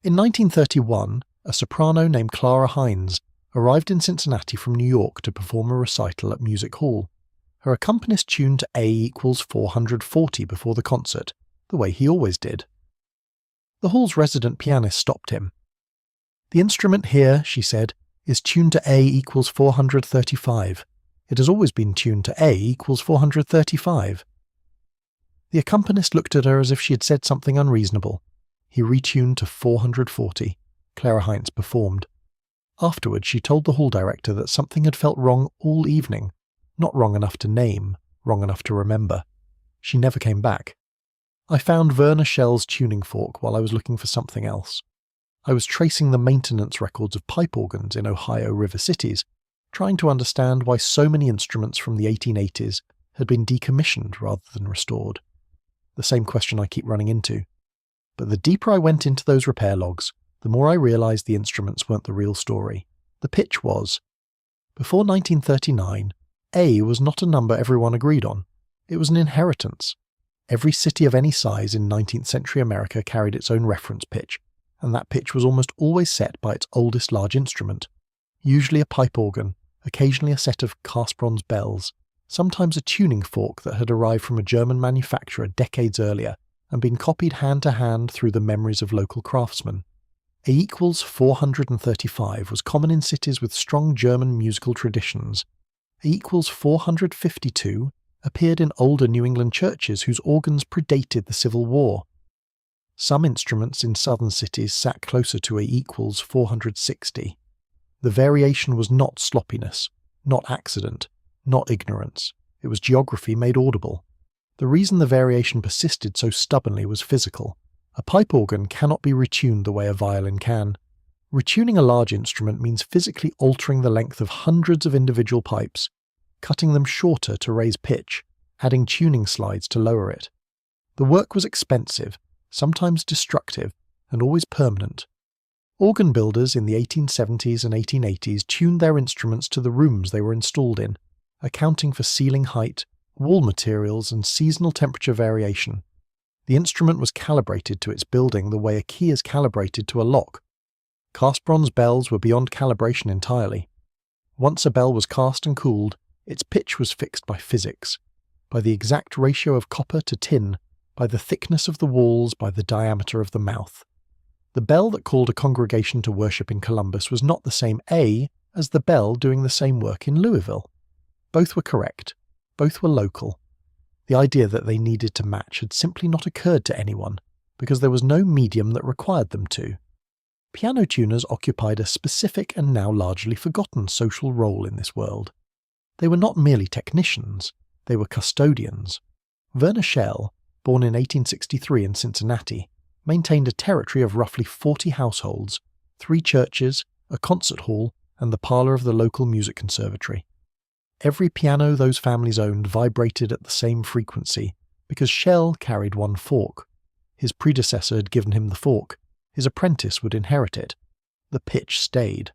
In 1931, a soprano named Clara Hines arrived in Cincinnati from New York to perform a recital at Music Hall. Her accompanist tuned to A equals 440 before the concert, the way he always did. The hall's resident pianist stopped him. "The instrument here," she said, "is tuned to A equals 435. It has always been tuned to A equals 435. The accompanist looked at her as if she had said something unreasonable. He retuned to 440. Clara Hines performed. Afterwards, she told the hall director that something had felt wrong all evening. Not wrong enough to name, wrong enough to remember. She never came back. I found Werner Schell's tuning fork while I was looking for something else. I was tracing the maintenance records of pipe organs in Ohio river cities, trying to understand why so many instruments from the 1880s had been decommissioned rather than restored. The same question I keep running into. But the deeper I went into those repair logs, the more I realized the instruments weren't the real story. The pitch was. Before 1939, A was not a number everyone agreed on. It was an inheritance. Every city of any size in 19th century America carried its own reference pitch, and that pitch was almost always set by its oldest large instrument, usually a pipe organ, occasionally a set of cast bronze bells, sometimes a tuning fork that had arrived from a German manufacturer decades earlier and been copied hand to hand through the memories of local craftsmen. A equals 435 was common in cities with strong German musical traditions. A equals 452 appeared in older New England churches whose organs predated the Civil War. Some instruments in southern cities sat closer to A equals 460. The variation was not sloppiness, not accident, not ignorance. It was geography made audible. The reason the variation persisted so stubbornly was physical. A pipe organ cannot be retuned the way a violin can. Retuning a large instrument means physically altering the length of hundreds of individual pipes, cutting them shorter to raise pitch, adding tuning slides to lower it. The work was expensive, sometimes destructive, and always permanent. Organ builders in the 1870s and 1880s tuned their instruments to the rooms they were installed in, accounting for ceiling height, wall materials, and seasonal temperature variation. The instrument was calibrated to its building the way a key is calibrated to a lock. Cast bronze bells were beyond calibration entirely. Once a bell was cast and cooled, its pitch was fixed by physics, by the exact ratio of copper to tin, by the thickness of the walls, by the diameter of the mouth. The bell that called a congregation to worship in Columbus was not the same A as the bell doing the same work in Louisville. Both were correct. Both were local. The idea that they needed to match had simply not occurred to anyone, because there was no medium that required them to. Piano tuners occupied a specific and now largely forgotten social role in this world. They were not merely technicians, they were custodians. Werner Schell, born in 1863 in Cincinnati, maintained a territory of roughly 40 households, 3 churches, a concert hall, and the parlour of the local music conservatory. Every piano those families owned vibrated at the same frequency, because Schell carried one fork. His predecessor had given him the fork. His apprentice would inherit it. The pitch stayed.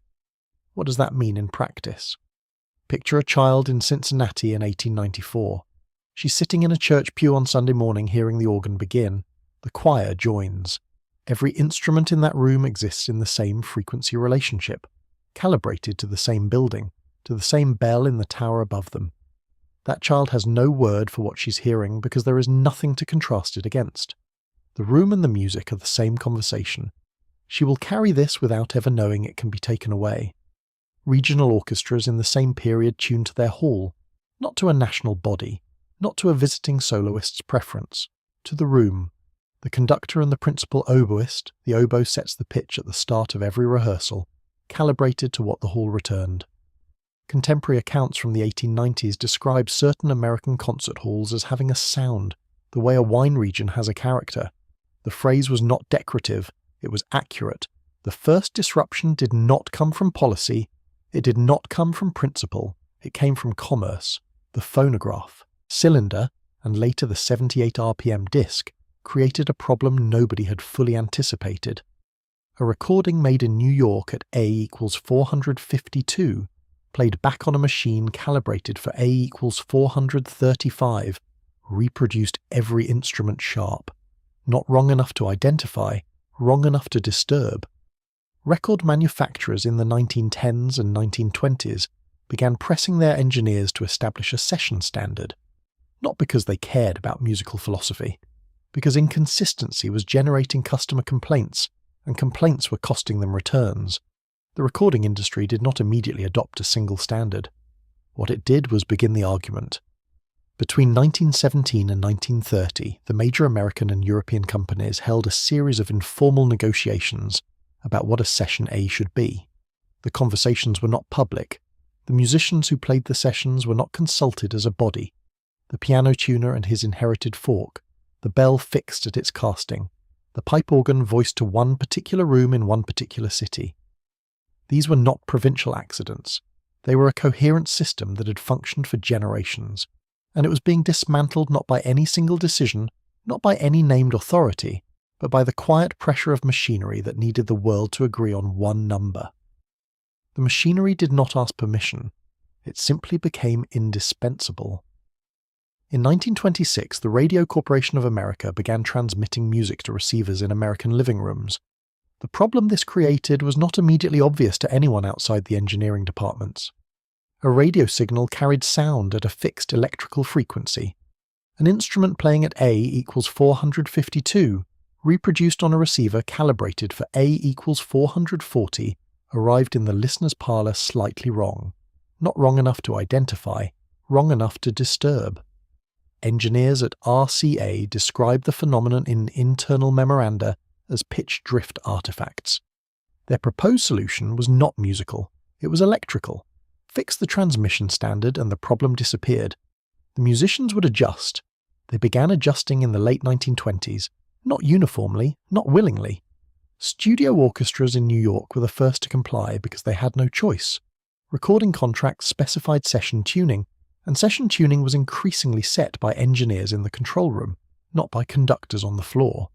What does that mean in practice? Picture a child in Cincinnati in 1894. She's sitting in a church pew on Sunday morning hearing the organ begin. The choir joins. Every instrument in that room exists in the same frequency relationship, calibrated to the same building, to the same bell in the tower above them. That child has no word for what she's hearing because there is nothing to contrast it against. The room and the music are the same conversation. She will carry this without ever knowing it can be taken away. Regional orchestras in the same period tune to their hall, not to a national body, not to a visiting soloist's preference, to the room. The conductor and the principal oboist, the oboe sets the pitch at the start of every rehearsal, calibrated to what the hall returned. Contemporary accounts from the 1890s describe certain American concert halls as having a sound, the way a wine region has a character. The phrase was not decorative, it was accurate. The first disruption did not come from policy, it did not come from principle, it came from commerce. The phonograph, cylinder, and later the 78 RPM disc, created a problem nobody had fully anticipated. A recording made in New York at A equals 452 played back on a machine calibrated for A equals 435, reproduced every instrument sharp, not wrong enough to identify, wrong enough to disturb. Record manufacturers in the 1910s and 1920s began pressing their engineers to establish a session standard, not because they cared about musical philosophy, because inconsistency was generating customer complaints, and complaints were costing them returns. The recording industry did not immediately adopt a single standard. What it did was begin the argument. Between 1917 and 1930, the major American and European companies held a series of informal negotiations about what a session A should be. The conversations were not public. The musicians who played the sessions were not consulted as a body. The piano tuner and his inherited fork, the bell fixed at its casting, the pipe organ voiced to one particular room in one particular city. These were not provincial accidents. They were a coherent system that had functioned for generations, and it was being dismantled not by any single decision, not by any named authority, but by the quiet pressure of machinery that needed the world to agree on one number. The machinery did not ask permission. It simply became indispensable. In 1926, the Radio Corporation of America began transmitting music to receivers in American living rooms. The problem this created was not immediately obvious to anyone outside the engineering departments. A radio signal carried sound at a fixed electrical frequency. An instrument playing at A equals 452, reproduced on a receiver calibrated for A equals 440, arrived in the listener's parlour slightly wrong. Not wrong enough to identify, wrong enough to disturb. Engineers at RCA described the phenomenon in internal memoranda as pitch drift artifacts. Their proposed solution was not musical, it was electrical. Fix the transmission standard and the problem disappeared. The musicians would adjust. They began adjusting in the late 1920s, not uniformly, not willingly. Studio orchestras in New York were the first to comply because they had no choice. Recording contracts specified session tuning, and session tuning was increasingly set by engineers in the control room, not by conductors on the floor.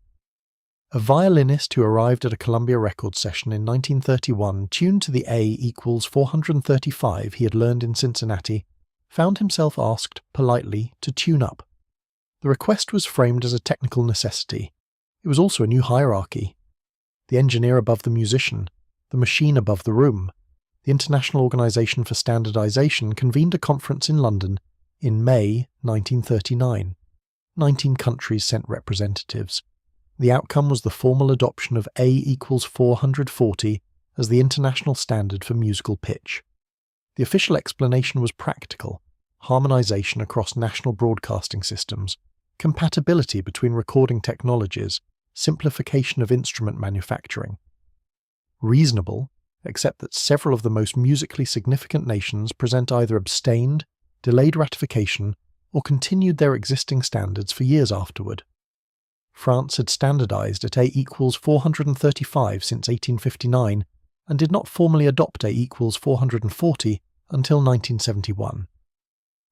A violinist who arrived at a Columbia Records session in 1931 tuned to the A equals 435 he had learned in Cincinnati, found himself asked, politely, to tune up. The request was framed as a technical necessity. It was also a new hierarchy. The engineer above the musician, the machine above the room. The International Organization for Standardization convened a conference in London in May 1939. 19 countries sent representatives. The outcome was the formal adoption of A equals 440 as the international standard for musical pitch. The official explanation was practical: harmonization across national broadcasting systems, compatibility between recording technologies, simplification of instrument manufacturing. Reasonable, except that several of the most musically significant nations present either abstained, delayed ratification, or continued their existing standards for years afterward. France had standardized at A equals 435 since 1859 and did not formally adopt A equals 440 until 1971.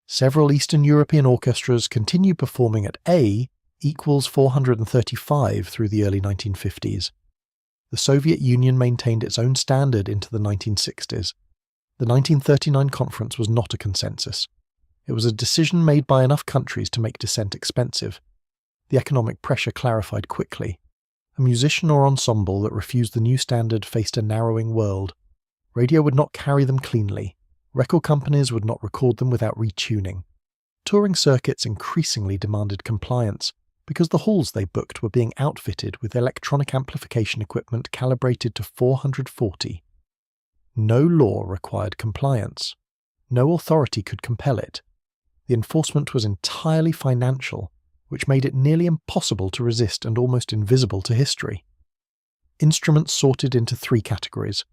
Several Eastern European orchestras continued performing at A equals 435 through the early 1950s. The Soviet Union maintained its own standard into the 1960s. The 1939 conference was not a consensus. It was a decision made by enough countries to make dissent expensive. The economic pressure clarified quickly. A musician or ensemble that refused the new standard faced a narrowing world. Radio would not carry them cleanly. Record companies would not record them without retuning. Touring circuits increasingly demanded compliance because the halls they booked were being outfitted with electronic amplification equipment calibrated to 440. No law required compliance. No authority could compel it. The enforcement was entirely financial, which made it nearly impossible to resist and almost invisible to history. Instruments sorted into 3 categories.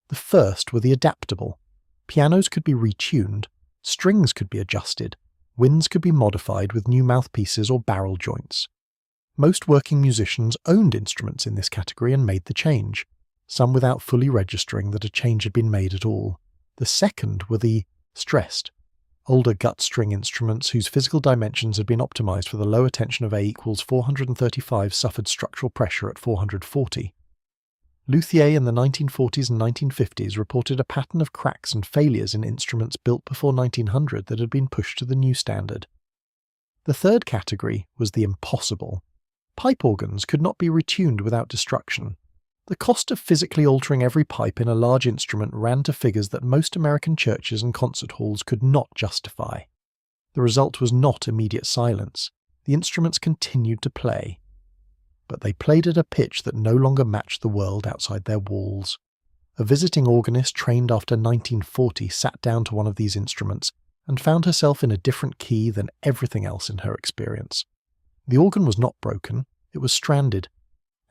The first were the adaptable. Pianos could be retuned, strings could be adjusted, winds could be modified with new mouthpieces or barrel joints. Most working musicians owned instruments in this category and made the change, some without fully registering that a change had been made at all. The second were the stressed, older gut string instruments whose physical dimensions had been optimized for the lower tension of A equals 435 suffered structural pressure at 440. Luthier in the 1940s and 1950s reported a pattern of cracks and failures in instruments built before 1900 that had been pushed to the new standard. The third category was the impossible. Pipe organs could not be retuned without destruction. The cost of physically altering every pipe in a large instrument ran to figures that most American churches and concert halls could not justify. The result was not immediate silence. The instruments continued to play. But they played at a pitch that no longer matched the world outside their walls. A visiting organist trained after 1940 sat down to one of these instruments and found herself in a different key than everything else in her experience. The organ was not broken, it was stranded.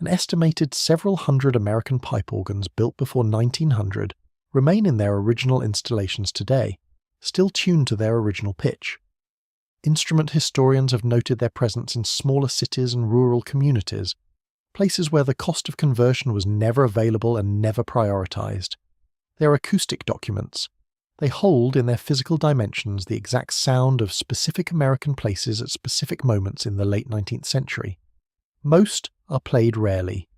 An estimated several hundred American pipe organs built before 1900 remain in their original installations today, still tuned to their original pitch. Instrument historians have noted their presence in smaller cities and rural communities, places where the cost of conversion was never available and never prioritized. They are acoustic documents. They hold in their physical dimensions the exact sound of specific American places at specific moments in the late 19th century. Most are played rarely.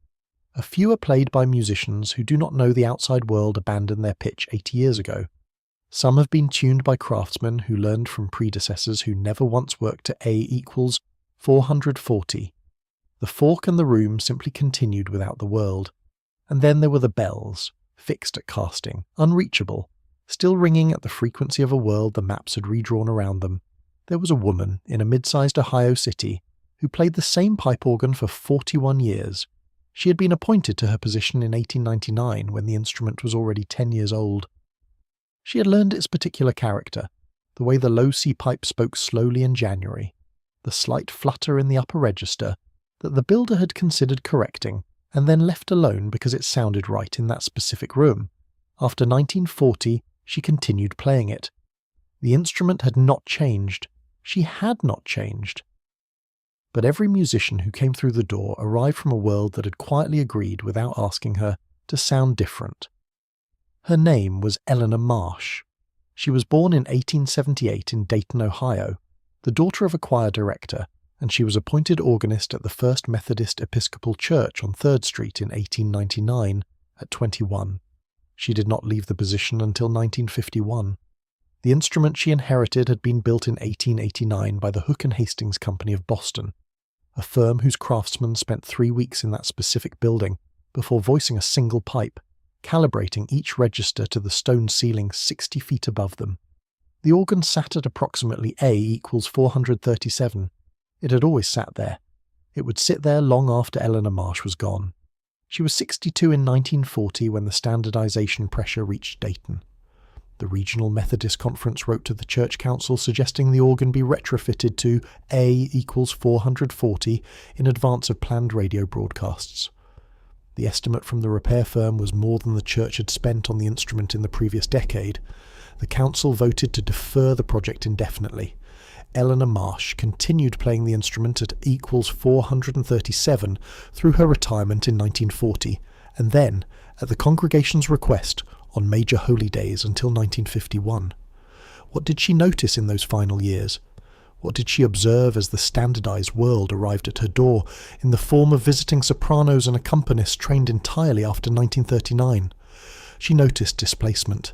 A few are played by musicians who do not know the outside world abandoned their pitch 80 years ago. Some have been tuned by craftsmen who learned from predecessors who never once worked to A equals 440. The fork and the room simply continued without the world. And then there were the bells, fixed at casting, unreachable, still ringing at the frequency of a world the maps had redrawn around them. There was a woman in a mid-sized Ohio city who played the same pipe organ for 41 years. She had been appointed to her position in 1899 when the instrument was already 10 years old. She had learned its particular character, the way the low C pipe spoke slowly in January, the slight flutter in the upper register that the builder had considered correcting and then left alone because it sounded right in that specific room. After 1940, she continued playing it. The instrument had not changed. She had not changed. But every musician who came through the door arrived from a world that had quietly agreed, without asking her, to sound different. Her name was Elellanena Marsh. She was born in 1878 in Dayton, Ohio, the daughter of a choir director, and she was appointed organist at the First Methodist Episcopal Church on 3rd Street in 1899 at 21. She did not leave the position until 1951. The instrument she inherited had been built in 1889 by the Hook and Hastings Company of Boston, a firm whose craftsmen spent 3 weeks in that specific building before voicing a single pipe, calibrating each register to the stone ceiling 60 feet above them. The organ sat at approximately A equals 437. It had always sat there. It would sit there long after Elellanena Marsh was gone. She was 62 in 1940 when the standardization pressure reached Dayton. The Regional Methodist Conference wrote to the Church Council suggesting the organ be retrofitted to A equals 440 in advance of planned radio broadcasts. The estimate from the repair firm was more than the church had spent on the instrument in the previous decade. The council voted to defer the project indefinitely. Elellanena Marsh continued playing the instrument at equals 437 through her retirement in 1940, and then, at the congregation's request, on major holy days until 1951. What did she notice in those final years? What did she observe as the standardized world arrived at her door in the form of visiting sopranos and accompanists trained entirely after 1939? She noticed displacement.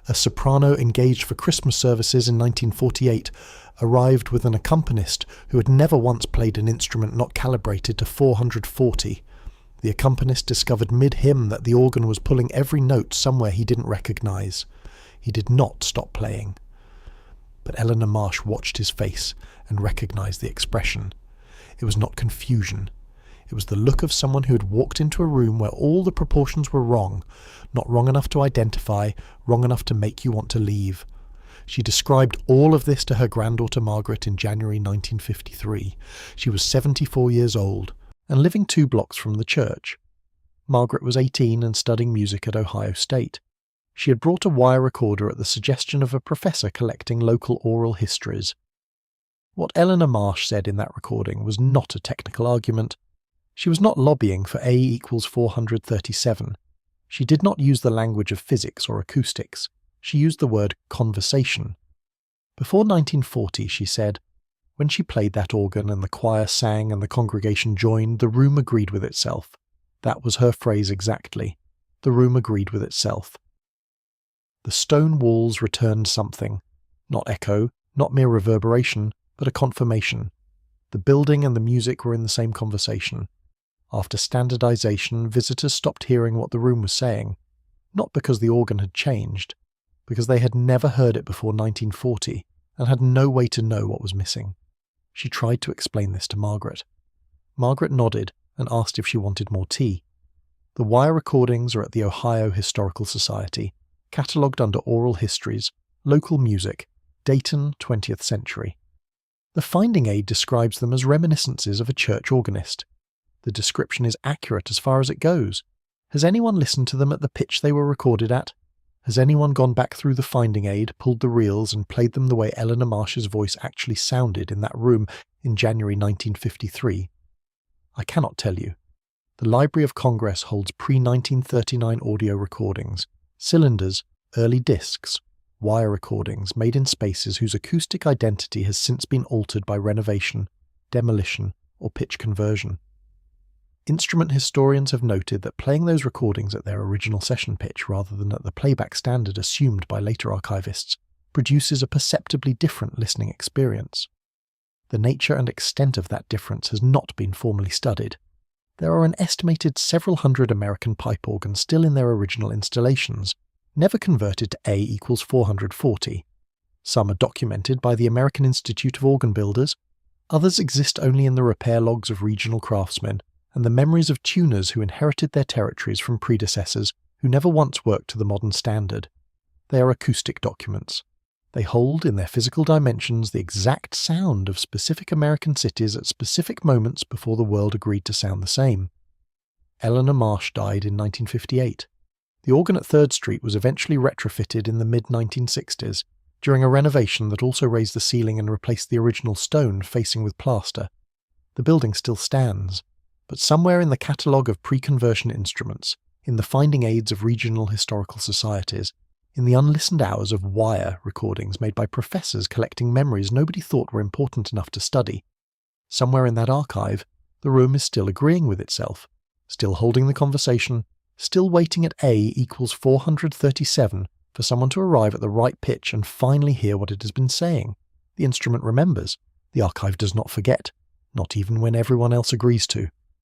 A soprano engaged for Christmas services in 1948 arrived with an accompanist who had never once played an instrument not calibrated to 440. The accompanist discovered mid-hymn that the organ was pulling every note somewhere he didn't recognize. He did not stop playing. But Elellanena Marsh watched his face and recognized the expression. It was not confusion. It was the look of someone who had walked into a room where all the proportions were wrong, not wrong enough to identify, wrong enough to make you want to leave. She described all of this to her granddaughter Margaret in January 1953. She was 74 years old and living 2 blocks from the church. Margaret was 18 and studying music at Ohio State. She had brought a wire recorder at the suggestion of a professor collecting local oral histories. What Elellanena Marsh said in that recording was not a technical argument. She was not lobbying for A equals 437. She did not use the language of physics or acoustics. She used the word conversation. Before 1940, she said, when she played that organ and the choir sang and the congregation joined, the room agreed with itself. That was her phrase exactly. The room agreed with itself. The stone walls returned something. Not echo, not mere reverberation, but a confirmation. The building and the music were in the same conversation. After standardization, visitors stopped hearing what the room was saying, not because the organ had changed, because they had never heard it before 1940 and had no way to know what was missing. She tried to explain this to Margaret. Margaret nodded and asked if she wanted more tea. The wire recordings are at the Ohio Historical Society, catalogued under oral histories, local music, Dayton, 20th century. The finding aid describes them as reminiscences of a church organist. The description is accurate as far as it goes. Has anyone listened to them at the pitch they were recorded at? Has anyone gone back through the finding aid, pulled the reels, and played them the way Elellanena Marsh's voice actually sounded in that room in January 1953? I cannot tell you. The Library of Congress holds pre-1939 audio recordings, cylinders, early discs, wire recordings made in spaces whose acoustic identity has since been altered by renovation, demolition, or pitch conversion. Instrument historians have noted that playing those recordings at their original session pitch rather than at the playback standard assumed by later archivists produces a perceptibly different listening experience. The nature and extent of that difference has not been formally studied. There are an estimated several hundred American pipe organs still in their original installations, never converted to A equals 440. Some are documented by the American Institute of Organ Builders, others exist only in the repair logs of regional craftsmen and the memories of tuners who inherited their territories from predecessors who never once worked to the modern standard. They are acoustic documents. They hold in their physical dimensions the exact sound of specific American cities at specific moments before the world agreed to sound the same. Elellanena Marsh died in 1958. The organ at 3rd Street was eventually retrofitted in the mid-1960s, during a renovation that also raised the ceiling and replaced the original stone facing with plaster. The building still stands, but somewhere in the catalogue of pre-conversion instruments, in the finding aids of regional historical societies, in the unlistened hours of wire recordings made by professors collecting memories nobody thought were important enough to study, somewhere in that archive, the room is still agreeing with itself, still holding the conversation, still waiting at A equals 437 for someone to arrive at the right pitch and finally hear what it has been saying. The instrument remembers. The archive does not forget, not even when everyone else agrees to.